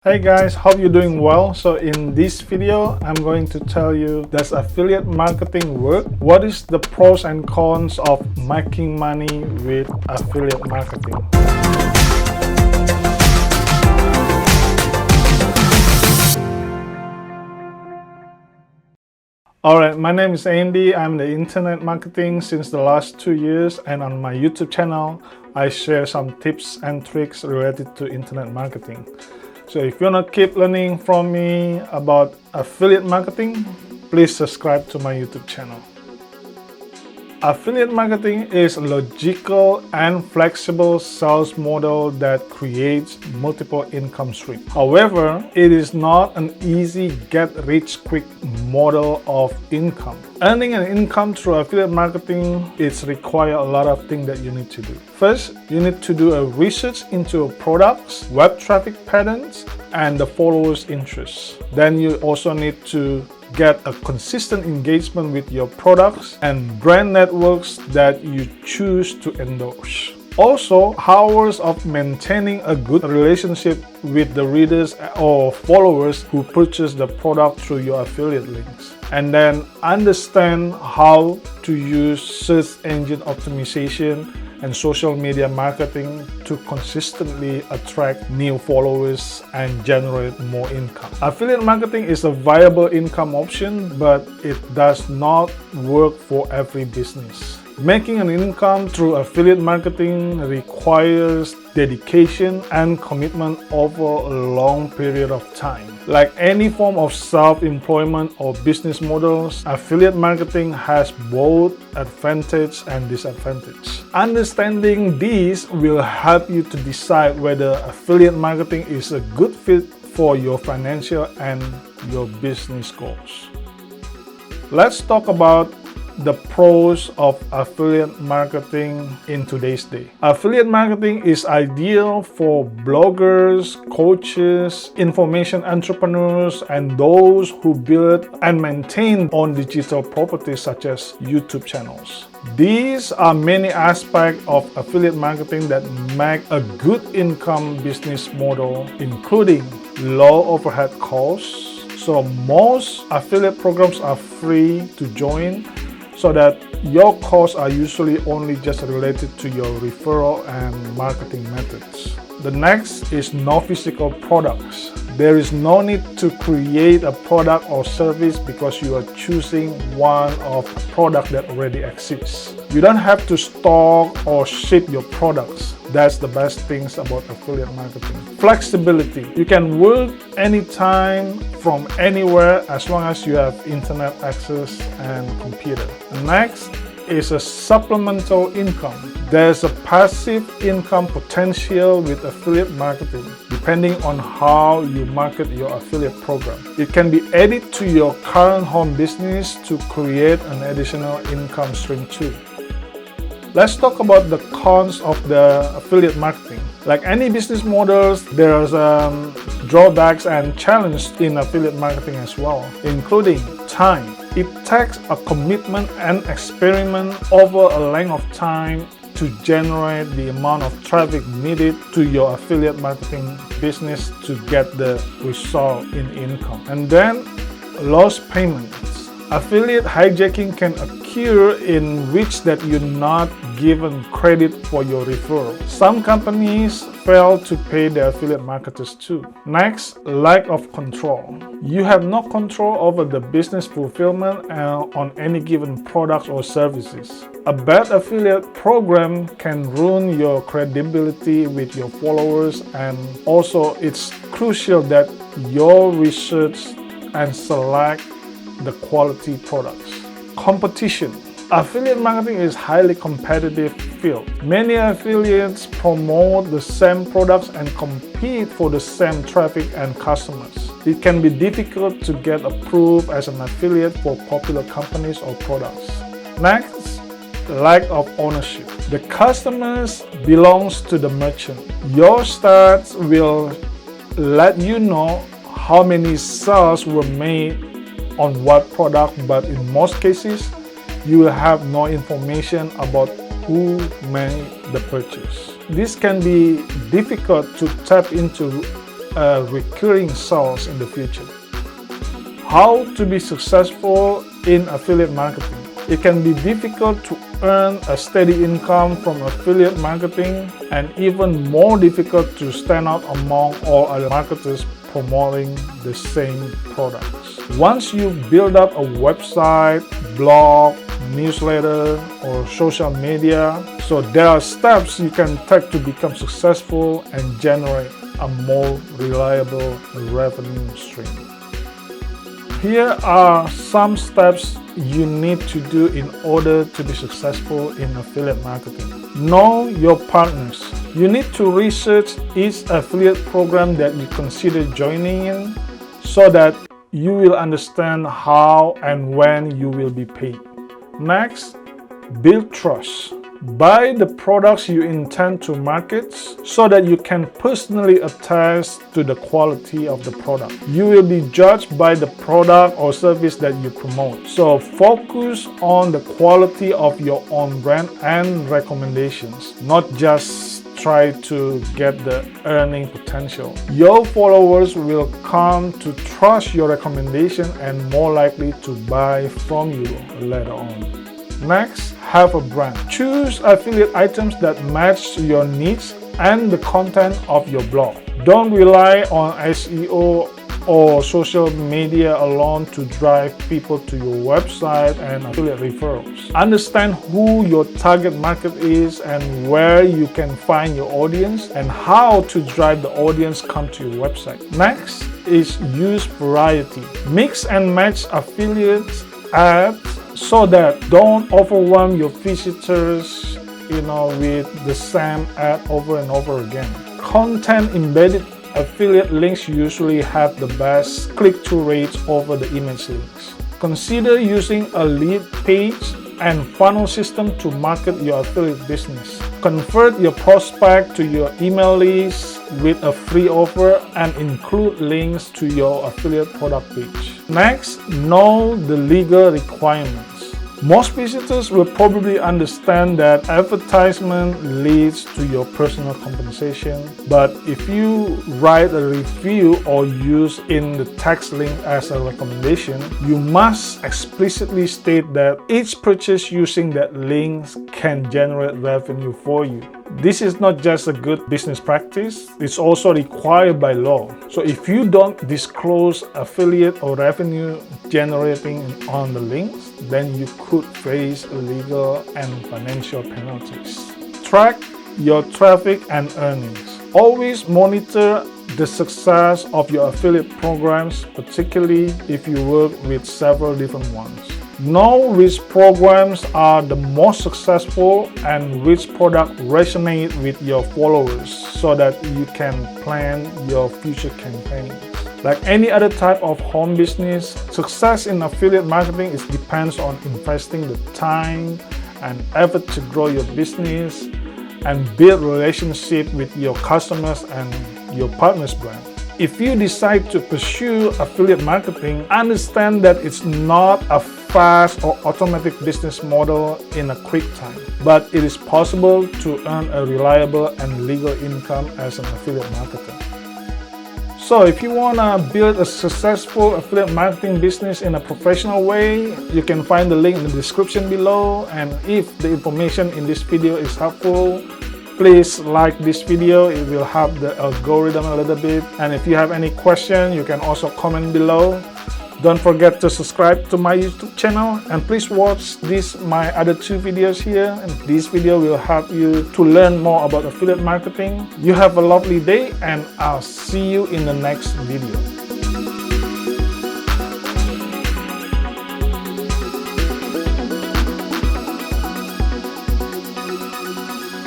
Hey guys, hope you're doing well. So in this video, I'm going to tell you, does affiliate marketing work? What is the pros and cons of making money with affiliate marketing? Alright, my name is Andy. I'm the internet marketing since the last 2 years, and on my YouTube channel, I share some tips and tricks related to internet marketing. So if you want to keep learning from me about affiliate marketing, please subscribe to my YouTube channel. Affiliate marketing is a logical and flexible sales model that creates multiple income streams. However, it is not an easy get-rich-quick model of income. Earning an income through affiliate marketing requires a lot of things that you need to do. First, you need to do a research into products, web traffic patterns, and the followers' interests. Then you also need to get a consistent engagement with your products and brand networks that you choose to endorse. Also, hours of maintaining a good relationship with the readers or followers who purchase the product through your affiliate links. And then understand how to use search engine optimization and social media marketing to consistently attract new followers and generate more income. Affiliate marketing is a viable income option, but it does not work for every business. Making an income through affiliate marketing requires dedication and commitment over a long period of time. Like any form of self-employment or business models, affiliate marketing has both advantage and disadvantage. Understanding these will help you to decide whether affiliate marketing is a good fit for your financial and your business goals. Let's talk about the pros of affiliate marketing in today's day. Affiliate marketing is ideal for bloggers, coaches, information entrepreneurs, and those who build and maintain on digital properties such as YouTube channels. These are many aspects of affiliate marketing that make a good income business model, including low overhead costs. So most affiliate programs are free to join, so that your costs are usually only just related to your referral and marketing methods. The next is no physical products. There is no need to create a product or service because you are choosing one of a product that already exists. You don't have to stock or ship your products. That's the best things about affiliate marketing. Flexibility. You can work anytime from anywhere as long as you have internet access and computer. Next is a supplemental income. There's a passive income potential with affiliate marketing, depending on how you market your affiliate program. It can be added to your current home business to create an additional income stream too. Let's talk about the cons of the affiliate marketing. Like any business models, there's drawbacks and challenges in affiliate marketing as well, including time. It takes a commitment and experiment over a length of time to generate the amount of traffic needed to your affiliate marketing business to get the result in income. And then lost payments. Affiliate hijacking can occur in which that you're not given credit for your referral. Some companies fail to pay their affiliate marketers too. Next, lack of control. You have no control over the business fulfillment on any given products or services. A bad affiliate program can ruin your credibility with your followers, and also it's crucial that your research and select the quality products. Competition. Affiliate marketing is a highly competitive field. Many affiliates promote the same products and compete for the same traffic and customers. It can be difficult to get approved as an affiliate for popular companies or products. Next, lack of ownership. The customers belongs to the merchant. Your stats will let you know how many sales were made on what product, but in most cases, you will have no information about who made the purchase. This can be difficult to tap into a recurring source in the future. How to be successful in affiliate marketing. It can be difficult to earn a steady income from affiliate marketing, and even more difficult to stand out among all other marketers promoting the same products. Once you build up a website, blog, newsletter, or social media, so there are steps you can take to become successful and generate a more reliable revenue stream. Here are some steps you need to do in order to be successful in affiliate marketing. Know your partners. You need to research each affiliate program that you consider joining in so that you will understand how and when you will be paid. Next, build trust. Buy the products you intend to market so that you can personally attest to the quality of the product. You will be judged by the product or service that you promote. So focus on the quality of your own brand and recommendations, not just try to get the earning potential. Your followers will come to trust your recommendation and more likely to buy from you later on. Next, have a brand. Choose affiliate items that match your needs and the content of your blog. Don't rely on SEO or social media alone to drive people to your website and affiliate referrals. Understand who your target market is and where you can find your audience and how to drive the audience come to your website. Next is use variety. Mix and match affiliate ads so that don't overwhelm your visitors, with the same ad over and over again. Content embedded affiliate links usually have the best click-through rates over the image links. Consider using a lead page and funnel system to market your affiliate business. Convert your prospect to your email list with a free offer and include links to your affiliate product page. Next, know the legal requirements. Most visitors will probably understand that advertisement leads to your personal compensation, but if you write a review or use in the text link as a recommendation, you must explicitly state that each purchase using that link can generate revenue for you. This is not just a good business practice, it's also required by law. So if you don't disclose affiliate or revenue generating on the links, then you could face legal and financial penalties. Track your traffic and earnings. Always monitor the success of your affiliate programs, particularly if you work with several different ones. Know which programs are the most successful and which product resonate with your followers so that you can plan your future campaigns. Like any other type of home business, success in affiliate marketing depends on investing the time and effort to grow your business and build relationship with your customers and your partner's brand. If you decide to pursue affiliate marketing, understand that it's not a fast or automatic business model in a quick time, but it is possible to earn a reliable and legal income as an affiliate marketer. So if you want to build a successful affiliate marketing business in a professional way, you can find the link in the description below. And if the information in this video is helpful, please like this video. It will help the algorithm a little bit. And if you have any question, you can also comment below. Don't forget to subscribe to my YouTube channel, and please watch my other two videos here. And this video will help you to learn more about affiliate marketing. You have a lovely day, and I'll see you in the next video.